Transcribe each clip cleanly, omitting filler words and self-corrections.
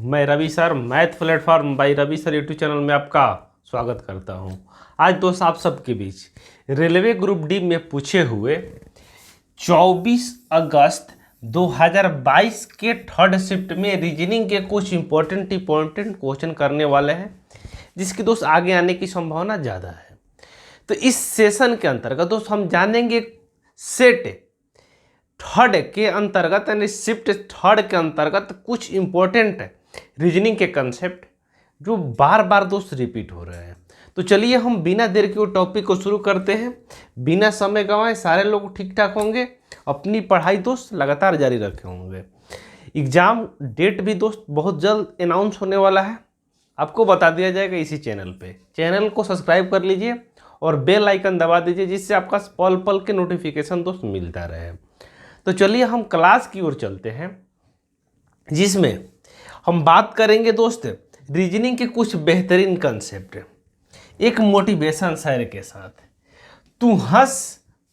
मैं Ravi sir math platform by Ravi sir YouTube channel में आपका स्वागत करता हूं। आज दोस्त आप सबके बीच रेलवे ग्रुप डी में पूछे हुए 24 अगस्त 2022 के थर्ड शिफ्ट में रीजनिंग के कुछ इंपॉर्टेंट क्वेश्चन करने वाले हैं, जिसकी दोस्त आगे आने की संभावना ज़्यादा है। तो इस सेशन के अंतर्गत दोस्त हम जानेंगे सेट थर्ड के अंतर्गत यानी शिफ्ट थर्ड के अंतर्गत कुछ इंपॉर्टेंट रीजनिंग के कंसेप्ट जो बार बार दोस्त रिपीट हो रहे हैं। तो चलिए हम बिना देर के वो टॉपिक को शुरू करते हैं, बिना समय गंवाए। सारे लोग ठीक ठाक होंगे, अपनी पढ़ाई दोस्त लगातार जारी रखे होंगे। एग्ज़ाम डेट भी दोस्त बहुत जल्द अनाउंस होने वाला है, आपको बता दिया जाएगा इसी चैनल पे। चैनल को सब्सक्राइब कर लीजिए और बेल आइकन दबा दीजिए, जिससे आपका पल पल के नोटिफिकेशन दोस्त मिलता रहे। तो चलिए हम क्लास की ओर चलते हैं, जिसमें हम बात करेंगे दोस्त रीजनिंग के कुछ बेहतरीन कंसेप्ट एक मोटिवेशन शेयर के साथ। तू हंस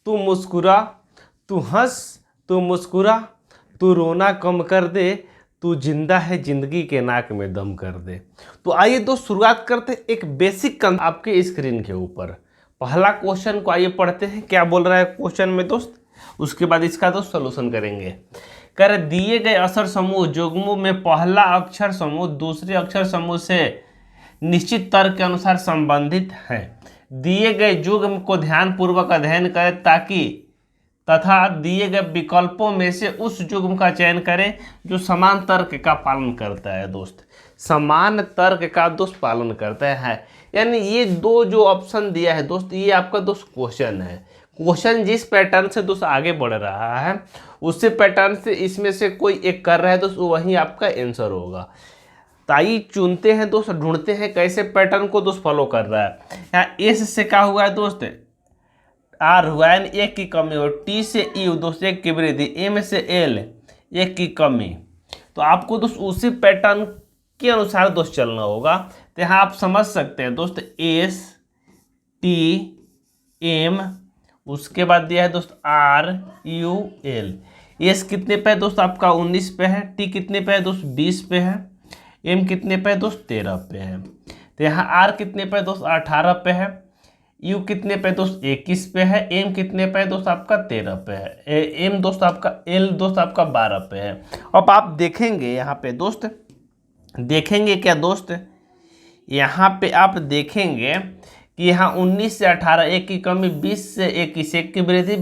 तू मुस्कुरा, तू हंस तू मुस्कुरा, तू रोना कम कर दे, तू जिंदा है जिंदगी के नाक में दम कर दे। तो आइए दोस्त शुरुआत करते हैं एक बेसिक आपके स्क्रीन के ऊपर। पहला क्वेश्चन को आइए पढ़ते हैं, क्या बोल रहा है क्वेश्चन में दोस्त, उसके बाद इसका दोस्त सॉल्यूशन करेंगे। कर दिए गए अक्षर समूह युग्मों में पहला अक्षर समूह दूसरे अक्षर समूह से निश्चित तर्क के अनुसार संबंधित है। दिए गए युग्म को ध्यानपूर्वक अध्ययन करें तथा दिए गए विकल्पों में से उस युग्म का चयन करें जो समान तर्क का पालन करता है। दोस्त समान तर्क का दोस्त पालन करता है, यानी ये दो जो ऑप्शन दिया है दोस्त, ये आपका दोस्त क्वेश्चन है। क्वेश्चन जिस पैटर्न से दोस्त आगे बढ़ रहा है उसी पैटर्न से इसमें से कोई एक कर रहा है दोस्त, वही आपका आंसर होगा। ताई चुनते हैं दोस्त, ढूंढते हैं कैसे पैटर्न को दोस्त फॉलो कर रहा है। यहाँ एस से क्या हुआ है दोस्त, आर हुआ है, एक की कमी हो। टी से यू दोस्त एक की वृद्धि, एम से एल एक की कमी। तो आपको दोस्त उसी पैटर्न के अनुसार दोस्त चलना होगा। तो यहाँ आप समझ सकते हैं दोस्त एस टी एम, उसके बाद दिया है दोस्त आर यू एल। एस कितने पे है दोस्त आपका 19 पे है, टी कितने पे है दोस्त 20 पे है, एम कितने पे है दोस्त 13 पे है। तो यहाँ आर कितने पे है दोस्त 18 पे है, यू कितने पे दोस्त 21 पे है, एम कितने पे दोस्त आपका 13 पे है, एम दोस्त आपका एल दोस्त आपका 12 पे है। अब आप देखेंगे यहाँ पे दोस्त, देखेंगे क्या दोस्त, यहाँ पे आप देखेंगे कि यहाँ 19 से 18 एक की कमी, 20 से 21 एक की वृद्धि,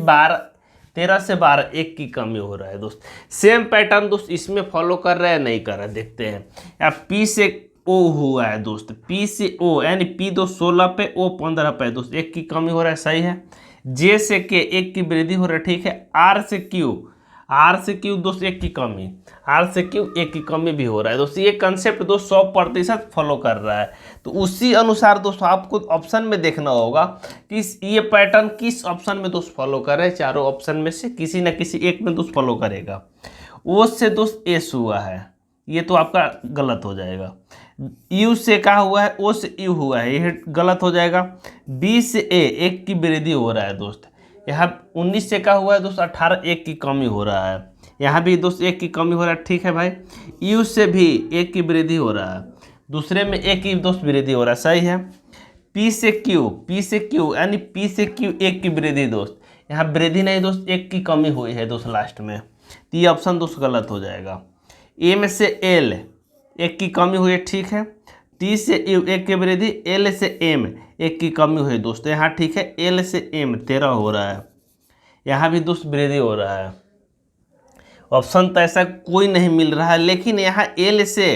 13 से 12 एक की कमी हो रहा है दोस्त। सेम पैटर्न दोस्त इसमें फॉलो कर रहा है नहीं कर रहा है, देखते हैं। यहाँ पी से ओ हुआ है दोस्त, पी से ओ यानी पी दोस्त 16 पे, ओ 15 पे दोस्त, एक की कमी हो रहा है, सही है। जे से के एक की वृद्धि हो रहा है, ठीक है। आर से क्यू, आर से क्यू दोस्त एक की कमी, आर से क्यू एक की कमी भी हो रहा है दोस्त। ये कंसेप्ट दोस्त 100% फॉलो कर रहा है। तो उसी अनुसार दोस्तों आपको ऑप्शन में देखना होगा कि ये पैटर्न किस ऑप्शन में दोस्त फॉलो कर रहे हैं। चारों ऑप्शन में से किसी न किसी एक में दोस्त फॉलो करेगा। ओ से दोस्त एस हुआ है, ये तो आपका गलत हो जाएगा। यू से क्या हुआ है, ओ से यू हुआ है, ये गलत हो जाएगा। बी से ए एक की वृद्धि हो रहा है दोस्त। यहाँ 19 से क्या हुआ है दोस्त 18 एक की कमी हो रहा है, यहाँ भी दोस्त एक की कमी हो रहा है, ठीक है भाई। यू से भी एक की वृद्धि हो रहा है, दूसरे में एक की दोस्त वृद्धि हो रहा है, सही है। पी से क्यू, पी से क्यू यानी पी से क्यू एक की वृद्धि दोस्त, यहाँ वृद्धि नहीं दोस्त एक की कमी हुई है दोस्त लास्ट में, तो ये ऑप्शन दोस्त गलत हो जाएगा। एम से एल एक की कमी हुई है, ठीक है। टी से यू एक की वृद्धि, एल से एम एक की कमी हुई दोस्त, यहाँ ठीक है। एल से एम 13 हो रहा है, यहाँ भी दोस्त वृद्धि हो रहा है। ऑप्शन तो ऐसा कोई नहीं मिल रहा है, लेकिन यहाँ एल से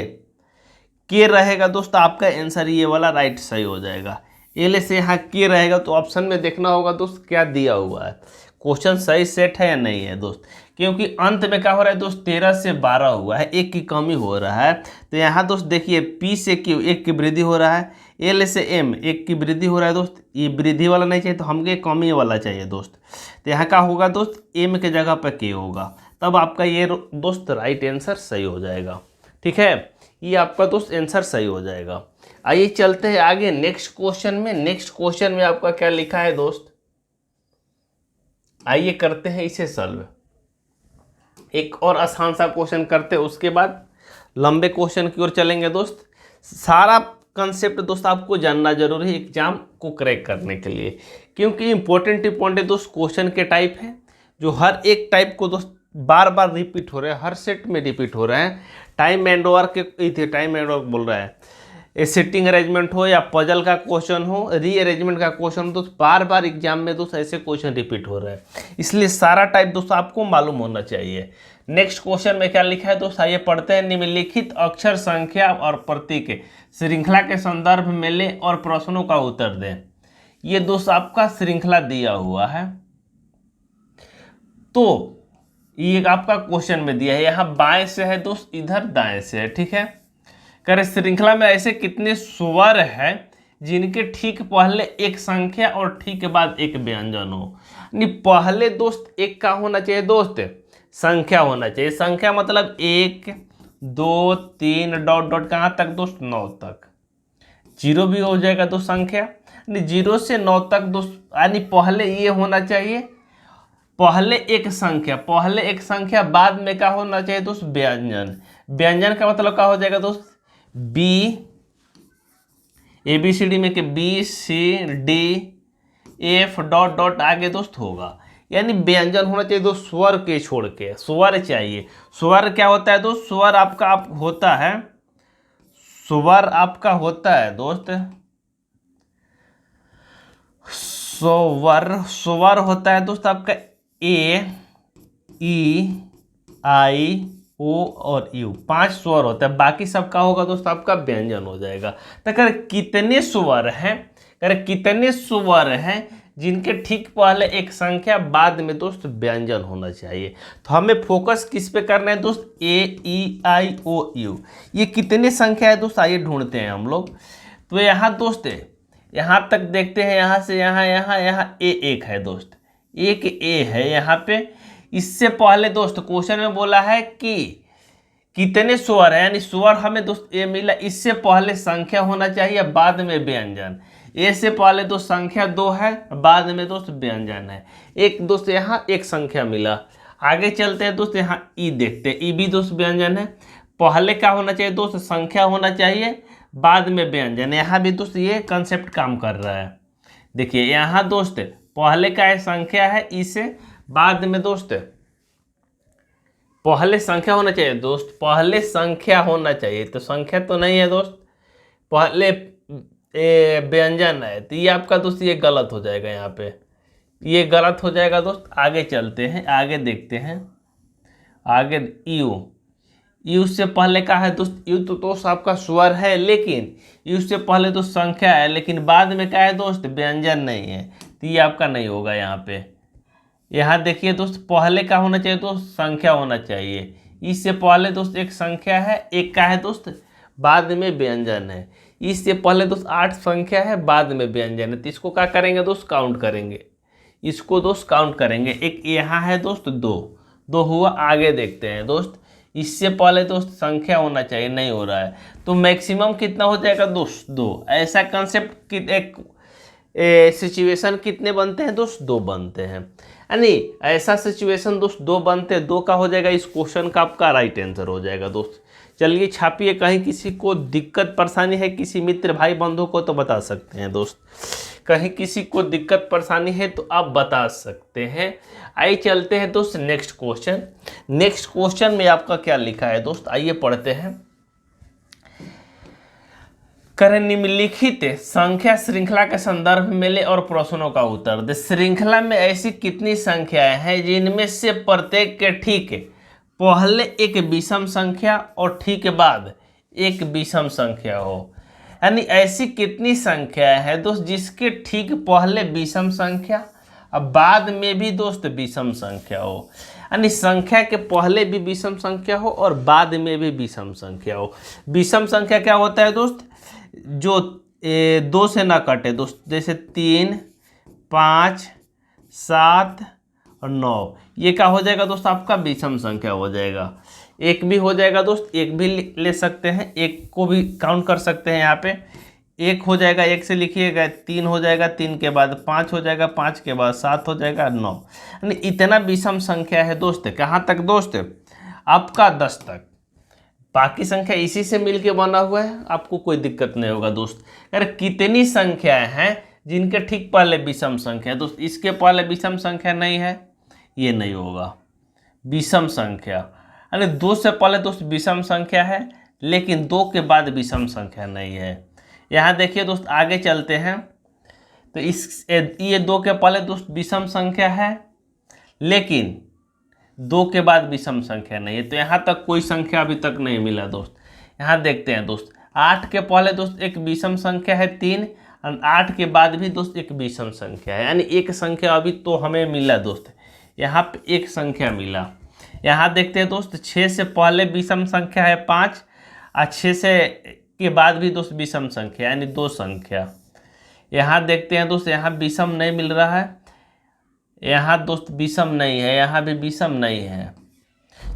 के रहेगा दोस्त, आपका आंसर ये वाला राइट सही हो जाएगा। एल से यहाँ के रहेगा, तो ऑप्शन में देखना होगा दोस्त क्या दिया हुआ है, क्वेश्चन सही सेट है या नहीं है दोस्त। क्योंकि अंत में क्या हो रहा है दोस्त 13 से 12 हुआ है, एक की कमी हो रहा है। तो यहाँ दोस्त देखिए पी से क्यू एक की वृद्धि हो रहा है, एल से एम एक की वृद्धि हो रहा है दोस्त। ये वृद्धि वाला नहीं चाहिए, तो हमको कमी वाला चाहिए दोस्त। तो यहाँ क्या होगा दोस्त, एम के जगह पर के होगा, तब आपका ये दोस्त राइट आंसर सही हो जाएगा, ठीक है। ये आपका दोस्त आंसर सही हो जाएगा। आइए चलते हैं आगे नेक्स्ट क्वेश्चन में। नेक्स्ट क्वेश्चन में आपका क्या लिखा है दोस्त, आइए करते हैं इसे सॉल्व। एक और आसान सा क्वेश्चन करते हैं, उसके बाद लंबे क्वेश्चन की ओर चलेंगे दोस्त। सारा कंसेप्ट दोस्त आपको जानना जरूरी है एग्जाम को क्रैक करने के लिए, क्योंकि इंपॉर्टेंट दोस्त क्वेश्चन के टाइप है जो हर एक टाइप को दोस्त बार बार रिपीट हो रहे हैं, हर सेट में रिपीट हो रहे हैं। Time and work time and work बोल रहा है, सिटिंग अरेंजमेंट हो या पजल का क्वेश्चन हो, रीअरेंजमेंट का क्वेश्चन हो, दोस्त बार बार एग्जाम में दोस्त ऐसे क्वेश्चन रिपीट हो रहे हैं, इसलिए सारा टाइप दोस्त आपको मालूम होना चाहिए। नेक्स्ट क्वेश्चन में क्या लिखा है दोस्त, आइए पढ़ते हैं। निम्नलिखित अक्षर, संख्या और प्रतीक श्रृंखला के संदर्भ में ले और प्रश्नों का उत्तर दें। ये दोस्त आपका श्रृंखला दिया हुआ है, तो ये आपका क्वेश्चन में दिया है, यहाँ बाएं से है दोस्त, इधर दाएं से है, ठीक है। कह रहे श्रृंखला में ऐसे कितने स्वर हैं जिनके ठीक पहले एक संख्या और ठीक बाद एक व्यंजन हो। नहीं, पहले दोस्त एक का होना चाहिए दोस्त, संख्या होना चाहिए। संख्या मतलब 1 2 3 डॉट डॉट कहाँ तक दोस्त, 9 तक। 0 भी हो जाएगा दोस्त संख्या, 0 से 9 तक दोस्त, यानी पहले ये होना चाहिए, पहले एक संख्या, बाद में क्या होना चाहिए दोस्त, व्यंजन। व्यंजन का मतलब क्या हो जाएगा दोस्त, बी, ABCD में के BCD F डॉट डॉट आगे दोस्त होगा, यानी व्यंजन होना चाहिए दोस्त, स्वर के छोड़ के स्वर चाहिए। स्वर क्या होता है दोस्त, स्वर आपका होता है, स्वर आपका होता है दोस्त, स्वर होता है दोस्त आपका A E I O और U, 5 स्वर होता है, बाकी सबका होगा दोस्त आपका व्यंजन हो जाएगा। तो अगर कितने स्वर हैं, कितने स्वर हैं जिनके ठीक पहले एक संख्या बाद में दोस्त व्यंजन होना चाहिए। तो हमें फोकस किस पे करना है दोस्त, A E I O U, ये कितने संख्या है दोस्त, आइए ढूंढते हैं हम लोग। तो यहाँ दोस्त यहाँ तक देखते हैं, यहाँ से यहाँ A एक है दोस्त, एक A है यहाँ पे। इससे पहले दोस्त क्वेश्चन में बोला है कि कितने स्वर है, यानी स्वर हमें दोस्त A मिला, इससे पहले संख्या होना चाहिए, बाद में व्यंजन। A से पहले दोस्त संख्या 2 है, बाद में दोस्त व्यंजन है। एक दोस्त यहाँ एक संख्या मिला, आगे चलते हैं दोस्त, यहाँ E देखते हैं, E भी दोस्त व्यंजन है। पहले क्या होना चाहिए दोस्त, संख्या होना चाहिए, बाद में व्यंजन। यहाँ भी दोस्त ये कंसेप्ट काम कर रहा है। देखिए यहाँ दोस्त पहले का है संख्या है, इसे बाद में दोस्त पहले संख्या होना चाहिए दोस्त, पहले संख्या होना चाहिए, तो संख्या तो नहीं है दोस्त, पहले व्यंजन है, तो ये आपका दोस्त ये गलत हो जाएगा, यहाँ पे ये गलत हो जाएगा दोस्त। आगे चलते हैं, आगे देखते हैं, आगे यू से पहले का है दोस्त, यू तो दोस्त आपका स्वर है, लेकिन यू से पहले तो संख्या है, लेकिन बाद में क्या है दोस्त, व्यंजन नहीं है, तो ये आपका नहीं होगा। यहाँ पे यहाँ देखिए दोस्त, पहले का होना चाहिए दोस्त, संख्या होना चाहिए, इससे पहले दोस्त एक संख्या है, एक का है दोस्त, बाद में व्यंजन है। इससे पहले दोस्त 8 संख्या है, बाद में व्यंजन है, तो इसको क्या करेंगे दोस्त, काउंट करेंगे, इसको दोस्त काउंट करेंगे। एक यहाँ है दोस्त 2 हुआ। आगे देखते हैं दोस्त, इससे पहले दोस्त संख्या होना चाहिए, नहीं हो रहा है, तो मैक्सिमम कितना हो जाएगा दोस्त, 2। ऐसा कंसेप्ट एक सिचुएशन कितने बनते हैं दोस्त, 2 बनते हैं, यानी ऐसा सिचुएशन दोस्त 2 बनते हैं, 2 का हो जाएगा, इस क्वेश्चन का आपका राइट आंसर हो जाएगा दोस्त। चलिए छापिए, कहीं किसी को दिक्कत परेशानी है, किसी मित्र भाई बंधु को तो बता सकते हैं दोस्त, कहीं किसी को दिक्कत परेशानी है तो आप बता सकते हैं। आइए चलते हैं दोस्त नेक्स्ट क्वेश्चन। नेक्स्ट क्वेश्चन में आपका क्या लिखा है दोस्त, आइए पढ़ते हैं। करें निम्नलिखित संख्या श्रृंखला के संदर्भ में ले और प्रश्नों का उत्तर दे। श्रृंखला में ऐसी कितनी संख्याएं हैं जिनमें से प्रत्येक के ठीक पहले एक विषम संख्या और ठीक बाद एक विषम संख्या हो, यानी ऐसी कितनी संख्याएं हैं दोस्त जिसके ठीक पहले विषम संख्या और बाद में भी दोस्त विषम संख्या हो, यानी संख्या के पहले भी विषम संख्या हो और बाद में भी विषम संख्या हो। विषम संख्या क्या होता है दोस्त, जो 2 से ना कटे दोस्त, जैसे 3 5 7 और 9, ये क्या हो जाएगा दोस्त, आपका विषम संख्या हो जाएगा। एक भी हो जाएगा दोस्त, एक भी ले सकते हैं, एक को भी काउंट कर सकते हैं। यहाँ पे 1 हो जाएगा, 1 से लिखिएगा, 3 हो जाएगा, 3 के बाद 5 हो जाएगा, 5 के बाद 7 हो जाएगा, 9, यानी इतना विषम संख्या है दोस्त। कहाँ तक दोस्त, आपका 10 तक। बाकी संख्या इसी से मिलके बना हुआ है, आपको कोई दिक्कत नहीं होगा दोस्त। अरे कितनी संख्याएं हैं जिनके ठीक पहले विषम संख्या है दोस्त, इसके पहले विषम संख्या नहीं है, ये नहीं होगा। विषम संख्या यानी 2 से पहले दोस्त विषम संख्या है, लेकिन 2 के बाद विषम संख्या नहीं है। यहाँ देखिए दोस्त, आगे चलते हैं तो ये 2 के पहले दोस्त विषम संख्या है, लेकिन 2 के बाद विषम संख्या नहीं है। तो यहाँ तक कोई संख्या अभी तक नहीं मिला दोस्त। यहाँ देखते हैं दोस्त, 8 के पहले दोस्त एक विषम संख्या है 3, और 8 के बाद भी दोस्त एक विषम संख्या है, यानी एक संख्या अभी तो हमें मिला दोस्त। यहाँ पे एक संख्या मिला। यहाँ देखते हैं दोस्त, 6 से पहले विषम संख्या है 5, और 6 से के बाद भी दोस्त विषम संख्या यानी 2 संख्या। यहाँ देखते हैं दोस्त, यहाँ विषम नहीं मिल रहा है, यहाँ दोस्त विषम नहीं है, यहाँ भी विषम नहीं है।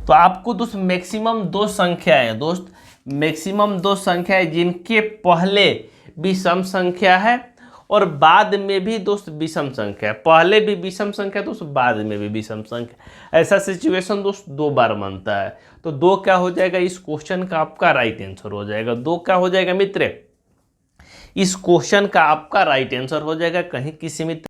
तो आपको दोस्त मैक्सिमम 2 संख्या है दोस्त, मैक्सिमम 2 संख्या है जिनके पहले विषम संख्या है और बाद में भी दोस्त विषम संख्या है। पहले भी विषम संख्या दोस्त, बाद में भी विषम संख्या। ऐसा सिचुएशन दोस्त 2 बार बनता है। तो 2 क्या हो जाएगा, इस क्वेश्चन का आपका राइट आंसर हो जाएगा। 2 क्या हो जाएगा मित्र, इस क्वेश्चन का आपका राइट आंसर हो जाएगा। कहीं किसी मित्र